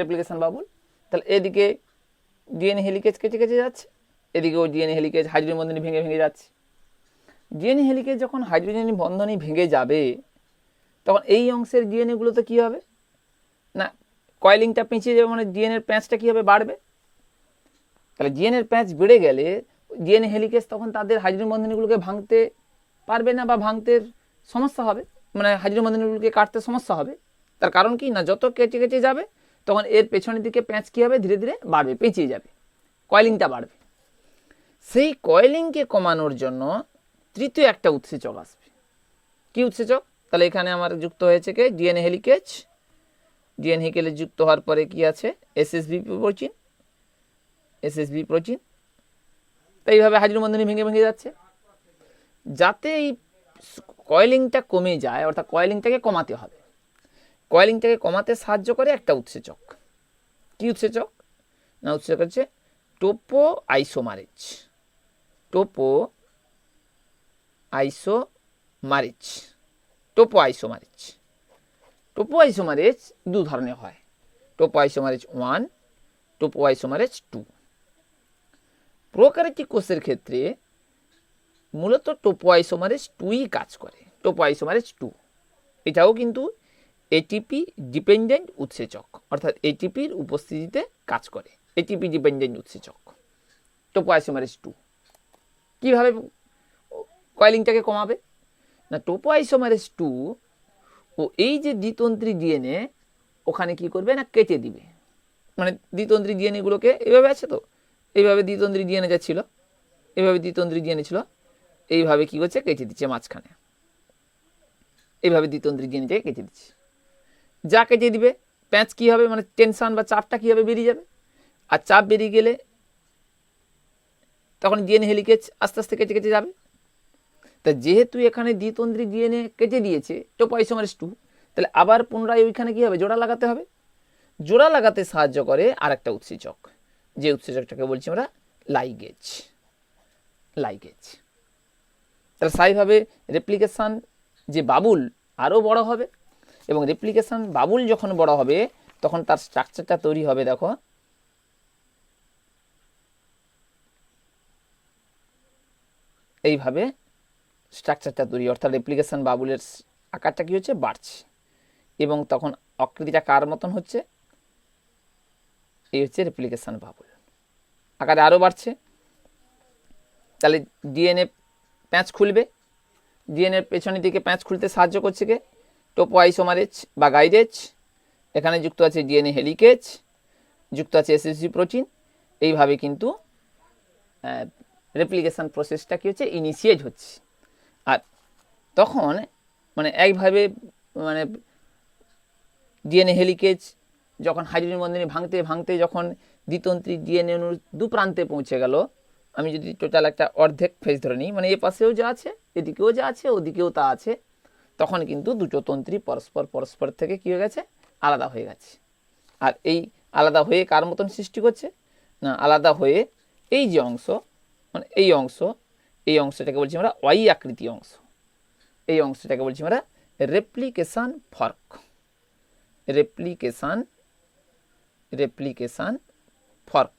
রেপ্লিকেশন বাবুল। তাহলে এদিকে ডিএনএ হেলিকেজ কেটে কেটে যাচ্ছে, এদিকেও ডিএনএ হেলিকেজ হাইড্রোজেন বন্ধনী ভেঙে ভেঙে যাচ্ছে। ডিএনএ হেলিকেজ যখন হাইড্রোজেন বন্ধনী ভেঙে যাবে তখন এই অংশের ডিএনএগুলোতে কী হবে না, কয়েলিংটা পেঁচিয়ে যাবে, মানে ডিএনএর প্যাঁচটা কী হবে, বাড়বে। তাহলে ডিএনএর প্যাঁচ বেড়ে গেলে ডিএনএ হেলিকেজ তখন তাদের হাইড্রোজেন বন্ধনীগুলোকে ভাঙতে পারবে না বা ভাঙতে সমস্যা হবে, মানে হাইড্রোজেন বন্ধনীগুলোকে কাটতে সমস্যা হবে। তার কারণ কি না, যত কেটে কেটে যাবে তখন এর পেছনের দিকে প্যাঁচ কী হবে, ধীরে ধীরে বাড়বে, পেঁচিয়ে যাবে, কয়েলিংটা বাড়বে। সেই কয়েলিংকে কমানোর জন্য তৃতীয় একটা উৎসেচক আসবে। কি উৎসেচক? তাহলে এখানে আমার যুক্ত হয়েছে কে, ডিএনএ হেলিকেজ। ডিএনএ হেলিকেজ যুক্ত হওয়ার পরে কি আছে, এসএসবি প্রোটিন, এসএসবি প্রোটিন। তাই এইভাবে হাইড্রোজেন বন্ধনী ভেঙে ভেঙে যাচ্ছে। যাতে এই কয়েলিংটা কমে যায়, অর্থাৎ কয়েলিংটাকে কমাতে হবে, কয়েলিংটাকে কমাতে সাহায্য করে একটা উৎসেচক। কি উৎসেচক না, উৎসেচক হচ্ছে Toppo isomerase. Topo isomerase, topo isomerase. Topo isomerase দু ধরনের হয়, Toppo isomerase 1, Toppo isomerase 2। Prokaryotic কোষের ক্ষেত্রে মূলত টোপো আইসোমারেজ 2ই কাজ করে, টোপো আইসোমারেজ 2। এটাও কিন্তু এটিপি ডিপেন্ডেন্ট উৎসেচক, অর্থাৎ এটিপির উপস্থিতিতে কাজ করে, এটিপি ডিপেন্ডেন্ট উৎসেচক টোপো আইসোমারেজ 2। কীভাবে কয়েলিংটাকে কমাবে না, টোপো আইসোমারেজ 2 ও এই যে দ্বিতন্ত্রী ডিএনএ ওখানে কি করবে না, কেটে দিবে। মানে দ্বিতন্ত্রী ডিএনএগুলোকে এইভাবে আছে তো, এইভাবে দ্বিতন্ত্রী ডিএনএ যা ছিল, এইভাবে দ্বিতন্ত্রী ডিএনএ ছিল, এইভাবে কী করছে, কেটে দিচ্ছে মাঝখানে, এইভাবে দ্বিতন্ত্রী ডিএনএটাকে কেটে দিচ্ছে। যা কেটে দিবে প্যাঁচ কী হবে, মানে টেনশন বা চাপটা কী হবে, বেরিয়ে যাবে। আর চাপ বেরিয়ে গেলে তখন ডিএনএ হেলিকেজ আস্তে আস্তে কেটে কেটে যাবে। তা যেহেতু এখানে দ্বিতন্ত্রী ডিএনএ কেটে দিয়েছে টোপো আইসোমারেজ 2, তাহলে আবার পুনরায় ওইখানে কী হবে, জোড়া লাগাতে হবে। জোড়া লাগাতে সাহায্য করে আর একটা উৎসেচক, যে উৎসেচকটাকে বলছি আমরা লাইগেজ। লাইগেজ। তাহলে স্থায়ীভাবে রেপ্লিকেশান যে বাবুল আরও বড় হবে, এবং রেপ্লিকেশান বাবুল যখন বড় হবে তখন তার স্ট্রাকচারটা তৈরি হবে, দেখো এইভাবে স্ট্রাকচারটা তৈরি, অর্থাৎ রেপ্লিকেশান বাবুলের আকারটা কী হচ্ছে, বাড়ছে, এবং তখন আকৃতিটা কার মতন হচ্ছে, এই হচ্ছে রেপ্লিকেশান বাবুল, আকারে আরও বাড়ছে। তাহলে ডিএনএ প্যাঁচ খুলবে, ডিএনএর পেছনের দিকে প্যাঁচ খুলতে সাহায্য করছে কে, টোপো আইসোমারেজ বা গাইডেজ। এখানে যুক্ত আছে ডিএনএ হেলিকেজ, যুক্ত আছে এসএসজি প্রোটিন। এইভাবে কিন্তু রেপ্লিকেশান প্রসেসটা কী হচ্ছে, ইনিশিয়েট হচ্ছে। আর তখন মানে একভাবে মানে ডিএনএ হেলিকেজ যখন হাইড্রোজেন বন্ধনী ভাঙতে ভাঙতে যখন দ্বিতন্ত্রী ডিএনএ অণুর দু প্রান্তে পৌঁছে গেল, আমি যদি টোটাল একটা অর্ধেক ফেজ ধরে নিই, মানে এ পাশেও যা আছে, এদিকেও যা আছে, ওদিকেও তা আছে, তখন কিন্তু দুটো তন্ত্রী পরস্পর পরস্পর থেকে কী হয়ে গেছে, আলাদা হয়ে গেছে। আর এই আলাদা হয়ে কার মতন সৃষ্টি করছে না, আলাদা হয়ে এই যে অংশ, মানে এই অংশ, এই অংশটাকে বলছি আমরা ওয়াই আকৃতি অংশ, এই অংশটাকে বলছি আমরা রেপ্লিকেশান ফর্ক। রেপ্লিকেশান রেপ্লিকেশান ফর্ক,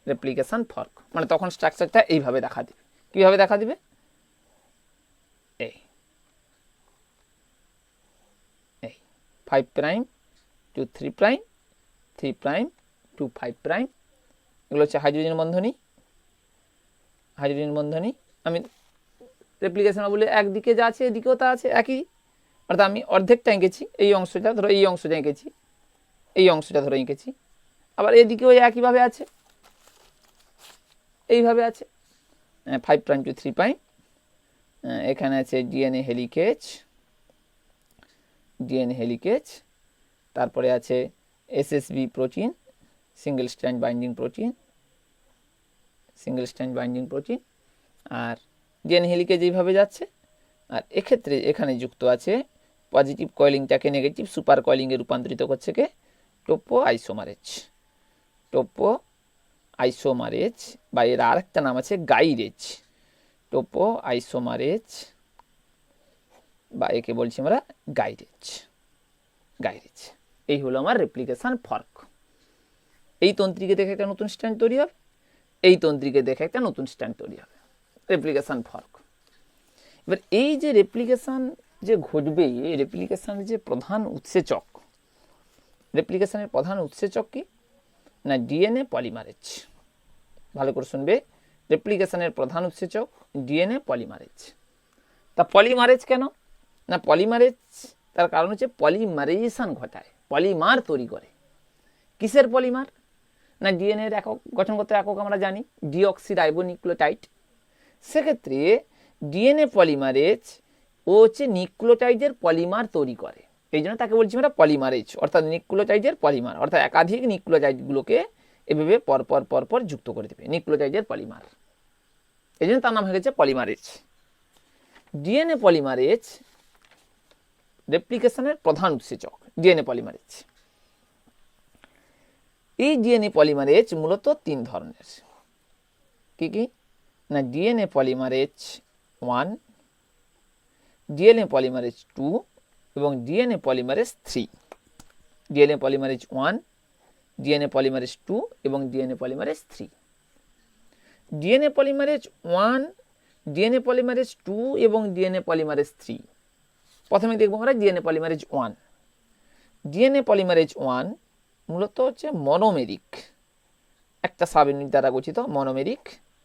রেপ্লিকেশান ফর্ক, মানে তখন স্ট্রাকচারটা এইভাবে দেখা দিবে। কীভাবে দেখা দিবে, এই এই 5 prime to 3 prime, 3 prime to 5 prime, এগুলো হচ্ছে হাইড্রোজেন বন্ধনী। হাইড্রোজেন বন্ধনী আমি রেপ্লিকেশান বলে একদিকে যা আছে এদিকেও তা আছে একই, অর্থাৎ আমি অর্ধেকটা এঁকেছি, এই অংশটা ধরো, এই অংশটা এঁকেছি, এই অংশটা ধরো এঁকেছি, আবার এদিকেও একইভাবে আছে, এইভাবে আছে 5 প্রাইম টু 3 প্রাইম। এখানে আছে ডিএনএ হেলিকেজ, ডিএনএ হেলিকেজ, তারপরে আছে SSB protein, single strand binding protein, single strand binding protein. আর ডিএনএ হেলিকেজ এইভাবে যাচ্ছে। আর এক্ষেত্রে এখানে যুক্ত আছে পজিটিভ কয়েলিংটাকে নেগেটিভ সুপার কয়েলিংয়ে রূপান্তরিত করছে কে, টোপো আইসোমারেজ। টোপো আইসোমারেজ বা এর আরেকটা নাম আছে গাইডেজ, টোপো আইসোমারেজ বা একে বলছি আমরা গাইডেজ। গাইডেজ এই হলো আমার রেপ্লিকেশন ফর্ক। এই তন্ত্রীকে দেখে একটা নতুন স্ট্র্যান্ড তৈরি হবে, এই তন্ত্রীকে দেখে একটা নতুন স্ট্র্যান্ড তৈরি হবে, রেপ্লিকেশন ফর্ক। এবার এই যে রেপ্লিকেশন যে ঘটবে, এই রেপ্লিকেশনের যে প্রধান উৎসেচক, রেপ্লিকেশনের প্রধান উৎসেচক কি না ডিএনএ পলিমারেজ। ভালো করে শুনবে, রেপ্লিকেশনের প্রধান উৎসেচক ডিএনএ পলিমারেজ। তা পলিমারেজ কেন না পলিমারেজ, তার কারণ হচ্ছে পলিমারাইজেশন ঘটায়, পলিমার তৈরি করে। কিসের পলিমার না ডিএনএ এর একক, গঠনগত একক আমরা জানি ডিঅক্সিরাইবোনিউক্লিওটাইড। সেক্ষেত্রে ডিএনএ পলিমারেজ ও হচ্ছে নিউক্লিওটাইডের পলিমার তৈরি করে, এই জন্য তাকে বলছি আমরা পলিমারেজ, অর্থাৎ নিউক্লিওটাইডের পলিমার, অর্থাৎ একাধিক নিউক্লিওটাইডগুলোকে এভাবে পরপর পরপর যুক্ত করে দেবে, নিউক্লিওটাইডের পলিমার, এই জন্য তার নাম হয়ে গেছে পলিমারেজ। ডিএনএ পলিমারেজ রেপ্লিকেশনের প্রধান উৎসেচক ডিএনএ পলিমারেজ। এই ডিএনএ পলিমারেজ মূলত তিন ধরনের। কি কি না ডিএনএ পলিমারেজ 1, ডিএনএ পলিমারেজ 2 এবং DNA polymerase 3। DNA polymerase 1, DNA polymerase 2 এবং DNA polymerase 3। DNA polymerase 1, DNA polymerase 2 এবং ডিএনএ পলিমারেজ 3। প্রথমে দেখবো আমরা ডিএনএ পলিমারেজ 1। ডিএনএ পলিমারেজ 1 মূলত হচ্ছে মনোমেরিক, একটা সাব ইউনিট দ্বারা গঠিত, মনোমেরিক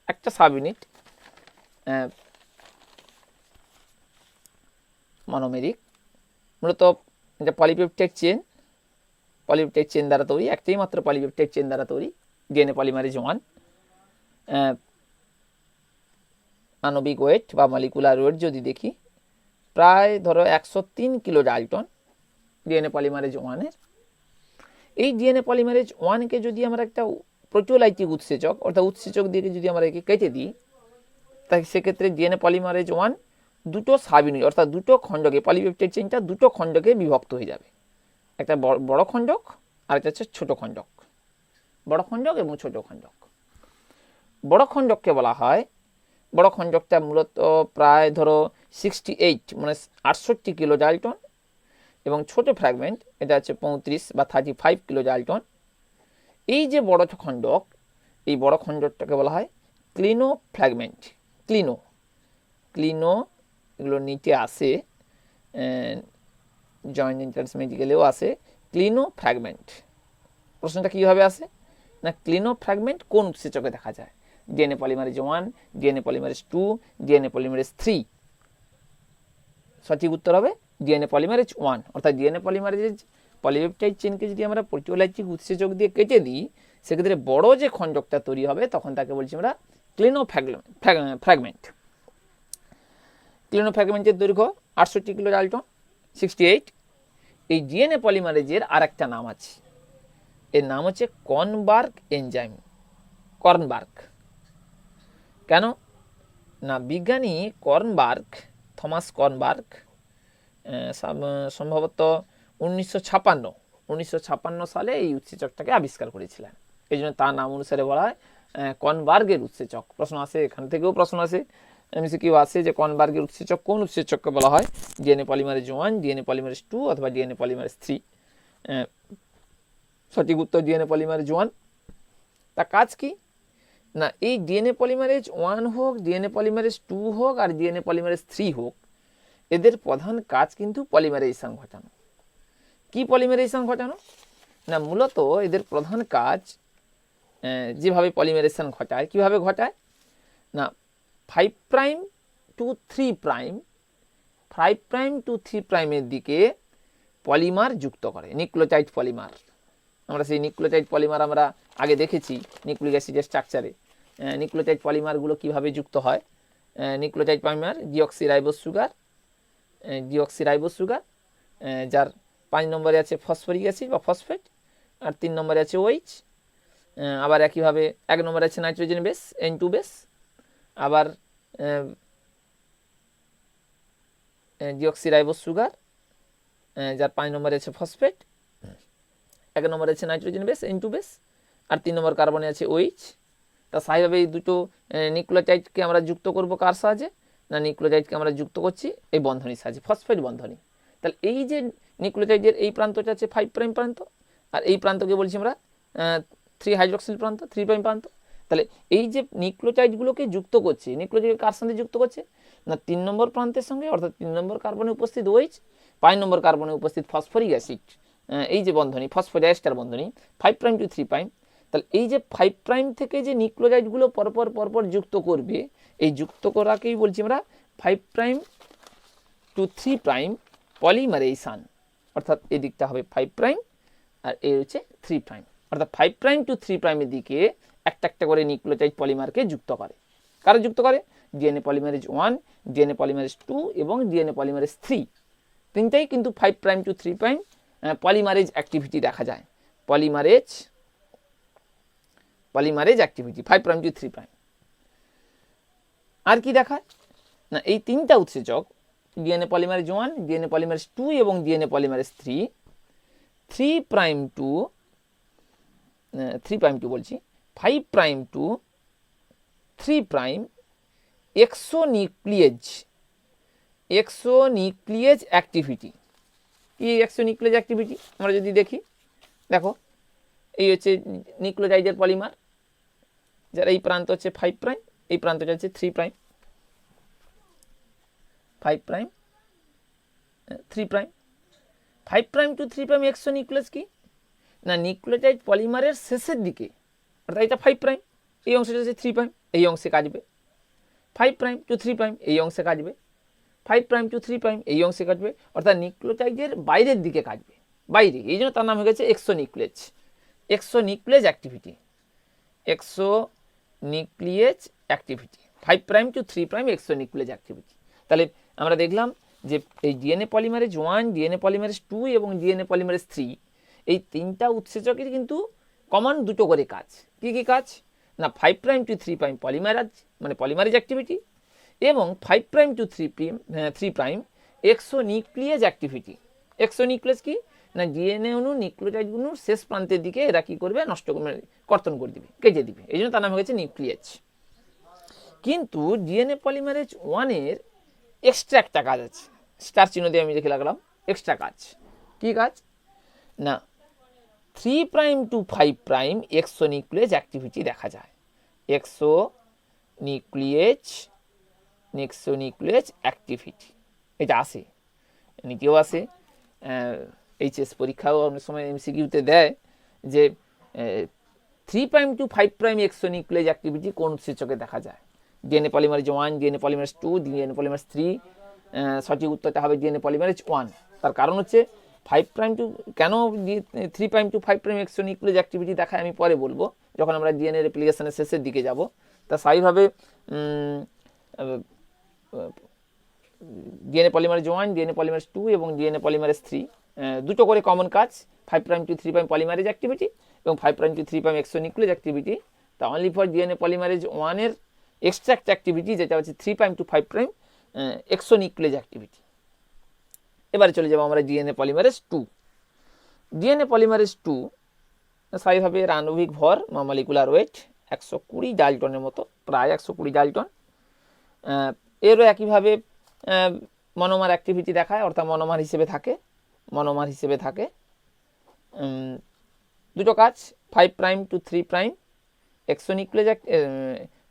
একটা সাব ইউনিট, মনোমেরিক মূলত এটা পলিপেপটাইড চেন, পলিপেপটাইড চেন দ্বারা তৈরি, একটাই মাত্র পলিপেপটাইড চেন দ্বারা তৈরি ডিএনএ পলিমারেজ 1। আণবিক ওয়েট বা মলিকুলার ওয়েট যদি দেখি, প্রায় ধরো 103 কিলো ডাল্টন ডিএনএ পলিমারেজ 1-এর। এই ডিএনএ পলিমারেজ 1-কে যদি আমরা একটা প্রোটিওলাইটিক উৎসেচক, অর্থাৎ উৎসেচক দিয়ে যদি আমরা একে কেটে দিই, তাই সেক্ষেত্রে ডিএনএ পলিমারেজ 1 দুটো সাব ইউনিট, অর্থাৎ দুটো খণ্ডকে, পলিপেপটাইড চেইনটা দুটো খণ্ডকে বিভক্ত হয়ে যাবে, একটা বড় খণ্ডক আর একটা হচ্ছে ছোট খণ্ডক, বড় খণ্ডক এবং ছোট খণ্ডক। বড় খণ্ডককে বলা হয়, বড় খণ্ডকটা মূলত প্রায় ধরো 68 মানে 68 কিলো ডাল্টন, এবং ছোট ফ্র্যাগমেন্ট এটা হচ্ছে 35 বা 35 কিলো ডাল্টন। এই যে বড় খণ্ডক, এই বড় খণ্ডকটাকে বলা হয় ক্লিনো ফ্র্যাগমেন্ট। ক্লিনো ক্লিনো এগুলো নিচে আসে, জয়েন্ট এন্ট্রান্স মেডিকেলেও আসে ক্লিনো ফ্র্যাগমেন্ট। প্রশ্নটা কীভাবে আসে না ক্লিনো ফ্র্যাগমেন্ট কোন উৎসেচকে দেখা যায়? DNA polymerase 1, DNA polymerase 2, DNA polymerase 3। সঠিক উত্তর হবে ডিএনএ পলিমারেজ 1, অর্থাৎ ডিএনএ পলিমারেজ পলিপেপটাইড চেনকে যদি আমরা প্রোটিওলাইটিক উৎসেচক দিয়ে কেটে দিই, সেক্ষেত্রে বড় যে খণ্ডকটা তৈরি হবে তখন তাকে বলছি আমরা ক্লিনো ফ্র্যাগমেন্ট। ক্লিনো ফ্র্যাগমেন্টের দৈর্ঘ্য 68 কিলো ডাল্টন, 68। এই ডিএনএ পলিমারেজের আর একটা নাম আছে, এর নাম হচ্ছে কর্নবার্গ এনজাইম। কর্নবার্গ কেন না বিজ্ঞানী কর্নবার্গ, থমাস কর্নবার্গ সম্ভবত 1956 সালে এই উৎসেচকটাকে আবিষ্কার করেছিলেন, এই জন্য তার নাম অনুসারে বলা হয় কর্নবার্গের উৎসেচক। প্রশ্ন আসে, এখান থেকেও প্রশ্ন আসে, এমসিকিউ আসে যে কর্নবার্গের উৎসেচক কোন উৎসেচককে বলা হয়? ডিএনএ পলিমারেজ 1, ডিএনএ পলিমারেজ 2 অথবা ডিএনএ পলিমারেজ 3। সঠিক উত্তর ডিএনএ পলিমারেজ 1। তা কাজ কি না এই ডিএনএ পলিমারেজ 1 হোক, ডিএনএ পলিমারেজ 2 হোক আর ডিএনএ পলিমারেজ 3 হোক, এদের প্রধান কাজ কিন্তু পলিমারাইজেশন ঘটানো। কি পলিমারাইজেশন ঘটানো না মূলত এদের প্রধান কাজ যেভাবে পলিমারাইজেশন ঘটায়, কিভাবে ঘটায় না 5 prime to 3 prime, 5 prime to 3 প্রাইমের দিকে পলিমার যুক্ত করে, নিউক্লিওটাইড পলিমার। আমরা সেই নিউক্লিওটাইড পলিমার আমরা আগে দেখেছি নিউক্লিক অ্যাসিডের স্ট্রাকচারে। নিউক্লিওটাইড পলিমারগুলো কিভাবে যুক্ত হয়? নিউক্লিওটাইড পলিমার ডিঅক্সিরাইবোজ সুগার, যার 5 নম্বরে আছে ফসফরিক অ্যাসিড বা ফসফেট, আর 3 নম্বরে আছে OH। আবার একইভাবে 1 নম্বরে আছে নাইট্রোজেন বেস N2 বেস, আবার ডিঅক্সিরাইবোজ সুগার, যার 5 নম্বরে আছে ফসফেট, 1 নম্বরে আছে নাইট্রোজেন বেস N2 বেস, আর 3 নম্বর কার্বনে আছে OH। তা স্বাভাবিকভাবে এই দুটো নিউক্লিওটাইডকে আমরা যুক্ত করব কার সাহায্যে না নিউক্লিওটাইডকে আমরা যুক্ত করছি এই বন্ধনীর সাহায্যে, ফসফেট বন্ধনী। তাহলে এই যে নিউক্লিওটাইডের এই প্রান্তটা হচ্ছে 5 প্রাইম প্রান্ত, আর এই প্রান্তকে বলছি আমরা 3 হাইড্রক্সিল প্রান্ত, 3 প্রাইম প্রান্ত। তাহলে এই যে নিউক্লিওটাইডগুলোকে যুক্ত করছে, নিউক্লিওটাইড কার সঙ্গে যুক্ত করছে না 3 নম্বর প্রান্তের সঙ্গে, অর্থাৎ 3 নম্বর কার্বনে উপস্থিত OH, 5 নম্বর কার্বনে উপস্থিত ফসফরিক অ্যাসিড, এই যে বন্ধনী ফসফোডাইএস্টার বন্ধনী 5 প্রাইম টু 3 প্রাইম। তাহলে এই যে 5 প্রাইম থেকে যে নিউক্লিওটাইডগুলো পরপর যুক্ত করবে, এই যুক্ত করাকেই বলছি আমরা 5 প্রাইম টু 3 প্রাইম পলিমারেশন, অর্থাৎ এই দিকটা হবে 5 প্রাইম আর এই হচ্ছে 3 প্রাইম, অর্থাৎ 5 প্রাইম টু 3 প্রাইমের দিকে একটা করে নিউক্লিওটাইড পলিমারকে যুক্ত করে। কারা যুক্ত করে? ডিএনএ পলিমারেজ 1, ডিএনএ পলিমারেজ 2 এবং ডিএনএ পলিমারেজ 3, তিনটাই কিন্তু 5 prime to 3 prime polymerase activity দেখা যায়। Polymerase activity 5 prime to 3 prime. আর কি দেখায় না এই তিনটা উৎসেচক ডিএনএ পলিমারেজ 1, ডিএনএ পলিমারেজ 2 এবং DNA polymerase 3 prime to 5 prime to 3 prime exonuclease activity. কি এক্সোনিউক্লিয়েজ অ্যাক্টিভিটি আমরা যদি দেখি, দেখো এই হচ্ছে নিউক্লিওটাইডের পলিমার, যার এই প্রান্ত হচ্ছে 5 প্রাইম, এই প্রান্তটা হচ্ছে 3 prime, 5 prime 3 prime. 5 prime to 3 prime exonuclease কি না নিউক্লিওটাইড পলিমারের শেষের দিকে, অর্থাৎ এটা 5 প্রাইম, এই অংশটা হচ্ছে 3 প্রাইম, এই অংশে কাটবে। 5 প্রাইম টু 3 প্রাইম এই অংশে কাটবে, 5 প্রাইম টু 3 প্রাইম এই অংশে কাটবে, অর্থাৎ নিউক্লিওটাইডের বাইরের দিকে কাটবে, বাইরে। এই জন্য তার নাম হয়ে গেছে exonuclease activity. 5 prime to 3 prime exonuclease activity. তাহলে আমরা দেখলাম যে এই ডিএনএ পলিমারেজ 1, ডিএনএ পলিমারেজ 2 এবং ডিএনএ পলিমারেজ 3 এই তিনটা উৎসেচকের কিন্তু কমন দুটো করে কাজ। কি কি কাজ না 5 prime to 3 prime polymerase activity এবং 5 prime to 3 prime exonuclease activity. Exonuclease কি না ডিএনএ অণু নিউক্লিওটাইডগুলোর শেষ প্রান্তের দিকে এরা কি করবে নষ্ট করবে, কর্তন করে দিবে, কেটে দিবে, এই জন্য তার নাম হয়ে গেছে নিউক্লিয়েজ। কিন্তু ডিএনএ পলিমারেজ 1 এর এক্সট্রা একটা কাজ আছে, স্টার চিহ্ন দিয়ে আমি দেখে লাগলাম এক্সট্রা কাজ। কি কাজ না 3 prime to 5 prime exonuclease activity দেখা যায়। এক্সোনিউক্লিয়েজ অ্যাক্টিভিটি এটা আসে, নিচেও আসে, এইচএস পরীক্ষাও অনেক সময় এমসিকিউতে দেয় যে 3 prime to 5 prime exonuclease activity কোন উৎসেচকে দেখা যায়? DNA polymerase 1, DNA polymerase 2, DNA polymerase 3। সঠিক উত্তরটা হবে ডিএনএ পলিমারেজ 1। তার কারণ হচ্ছে 5 প্রাইম টু কেন 3 prime to 5 prime exonuclease activity দেখায় আমি পরে বলবো, যখন আমরা ডিএনএ রেপ্লিকেশনের শেষের দিকে যাব। তা স্থায়ীভাবে ডিএনএ পলিমারেজ 1, ডিএনএ পলিমারেজ 2 এবং ডিএনএ পলিমারেজ 3 দুটো করে কমন কাজ, 5 prime to 3 prime polymerase activity এবং 5 prime to 3 prime exonuclease activity. তা অনলি ফর ডিএনএ পলিমারেজ 1 এর এক্সট্রাক্ট অ্যাক্টিভিটি যেটা হচ্ছে 3 prime to 5 prime exonuclease activity. এবারে চলে যাবো আমরা ডিএনএ পলিমারেজ 2। ডিএনএ পলিমারেজ 2 স্থায়ীভাবে এর আণবিক ভর মলিকুলার ওয়েট 120 ডালটনের মতো, প্রায় 120 ডালটন। এরও একইভাবে মনোমার অ্যাক্টিভিটি দেখায়, অর্থাৎ মনোমার হিসেবে থাকে। দুটো কাজ 5 prime to 3 prime exonuclease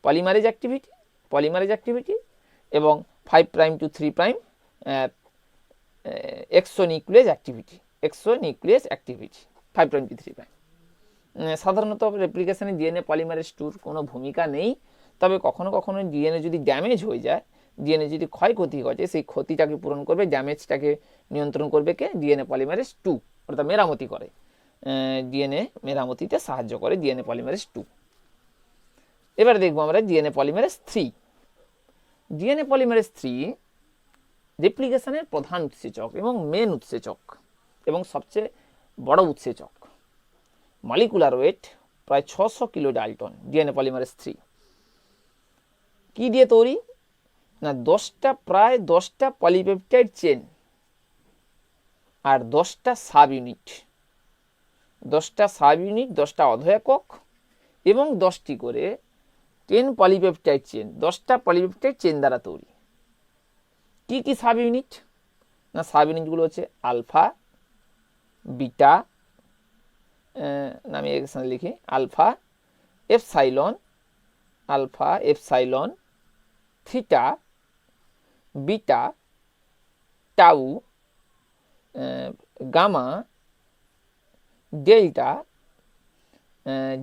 polymerase activity এবং 5 prime to 3 prime exonuclease activity 5 prime to 3 prime. সাধারণত রেপ্লিকেশনে ডিএনএ পলিমারেজ 2 কোনো ভূমিকা নেই, তবে কখনো কখনো ডিএনএ যদি ড্যামেজ হয়ে যায়, ডিএনএ যদি ক্ষয়ক্ষতি ঘটে, সেই ক্ষতিটাকে পূরণ করবে, ড্যামেজটাকে নিয়ন্ত্রণ করবে কে ডিএনএ পলিমারেজ 2, অর্থাৎ মেরামতি করে, ডিএনএ মেরামতিতে সাহায্য করে ডিএনএ পলিমারেজ 2। এবারে দেখবো আমরা ডিএনএ পলিমারেজ 3। ডিএনএ পলিমারেজ 3 রেপ্লিকেশনের প্রধান উৎসেচক এবং মেন উৎসেচক এবং সবচেয়ে বড় উৎসেচক। মলিকুলার ওয়েট প্রায় 600 কিলো ডালটন। ডিএনএ পলিমারেজ 3 কি দিয়ে তৈরি না প্রায় 10টা পলিপেপটাইড চেন আর 10টা সাব ইউনিট, 10টা অধ একক এবং 10টি করে 10 পলিপেপটাইড চেন, 10টা পলিপেপটাইড চেন দ্বারা তৈরি। কি কি সাব ইউনিট না সাব ইউনিটগুলো হচ্ছে আলফা, বিটা, আমি এখানে লিখি alpha epsilon, theta, beta, tau, gamma,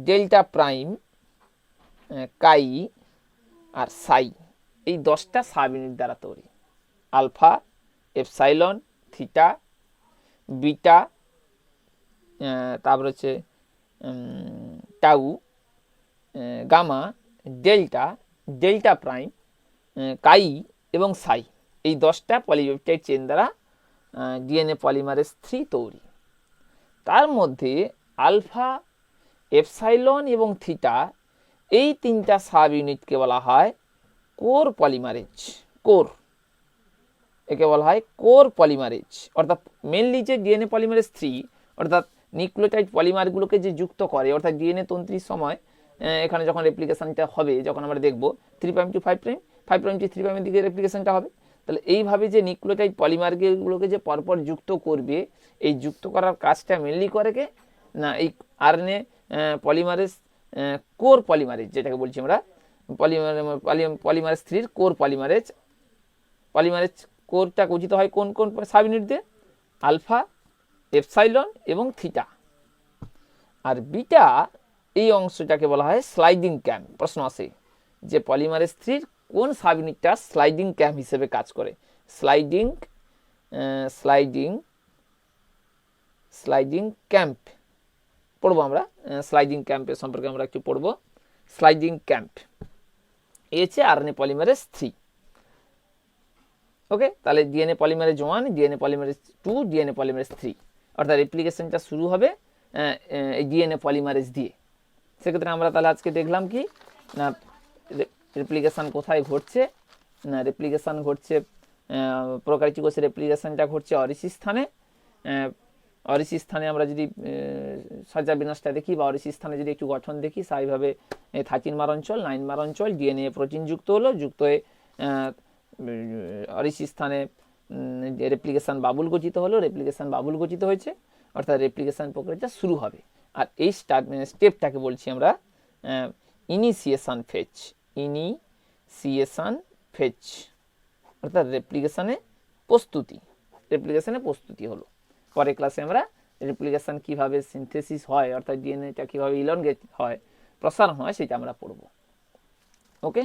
delta prime, chi আর সাই। এই 10টা সাব ইউনিট দ্বারা তৈরি। আলফা, এপসাইলন, থিটা, বিটা, তারপর হচ্ছে টাউ, গামা, ডেল্টা প্রাইম, কাই এবং সাই। এই 10টা পলিপেপটাইড চেন দ্বারা ডিএনএ পলিমারেজ 3 তৈরি। তার মধ্যে আলফা, এপসাইলন এবং থিটা এই 3টা সাব ইউনিটকে বলা হয় কোর পলিমারেজ। একে বলা হয় কোর পলিমারেজ। অর্থাৎ মেনলি যে ডিএনএ পলিমারেজ 3 অর্থাৎ নিউক্লিওটাইড পলিমারগুলোকে যে যুক্ত করে, অর্থাৎ ডিএনএ তন্ত্রীর সময় এখানে যখন রেপ্লিকেশনটা হবে, যখন আমরা দেখব 3' to 5', 5' to 3' দিকে রেপ্লিকেশনটা হবে। তাহলে এইভাবে যে নিউক্লিওটাইড পলিমারগুলোকে যে পরপর যুক্ত করবে, এই যুক্ত করার কাজটা মেনলি করে কে না এই আরএনএ পলিমারেজ কোর পলিমারেজ, যেটাকে বলছি আমরা পলিমারেজ 3 কোর পলিমারেজ কোরটা গঠিত হয় কোন কোন সাব ইউনিট দিয়ে? আলফা, এপসাইলন এবং থিটা। আর বিটা এই অংশটাকে বলা হয় স্লাইডিং ক্যাম্প। প্রশ্ন আসে যে পলিমারেজ 3 কোন সাব ইউনিটটা স্লাইডিং ক্যাম্প হিসেবে কাজ করে? স্লাইডিং ক্যাম্প পড়বো আমরা। স্লাইডিং ক্যাম্পের সম্পর্কে আমরা একটু পড়বো। স্লাইডিং ক্যাম্প এই হচ্ছে আরএনএ পলিমারেজ 3। ওকে, তাহলে DNA polymerase 1, DNA polymerase 2, DNA polymerase 3, অর্থাৎ রেপ্লিকেশনটা শুরু হবে এই ডিএনএ পলিমারেজ দিয়ে। সেক্ষেত্রে আমরা তাহলে আজকে দেখলাম কি না রেপ্লিকেশন কোথায় ঘটছে? না রেপ্লিকেশন ঘটছে প্রোক্যারিওটিক কোষে রেপ্লিকেশনটা ঘটছে অরিসি স্থানে। আমরা যদি সজ্জা বিন্যাসটা দেখি বা অরিসি স্থানে যদি একটু গঠন দেখি, স্বাভাবিকভাবে 13 মার অঞ্চল, 9 মার অঞ্চল, ডিএনএ প্রোটিন যুক্ত হলো, যুক্ত হয়ে অরিসি স্থানে রেপ্লিকেশন বাবুল গঠিত হলো, রেপ্লিকেশন বাবুল গঠিত হয়েছে, অর্থাৎ রেপ্লিকেশন প্রক্রিয়াটা শুরু হবে। আর এই স্টেপটাকে বলছি আমরা ইনিশিয়েশন ফেজ, অর্থাৎ রেপ্লিকেশনে প্রস্তুতি হলো। পরের ক্লাসে আমরা রেপ্লিকেশন কিভাবে সিনথেসিস হয়, অর্থাৎ ডিএনএটা কিভাবে ইলনগেট হয়, প্রসারণ হয়, সেটা আমরা পড়ব। ওকে।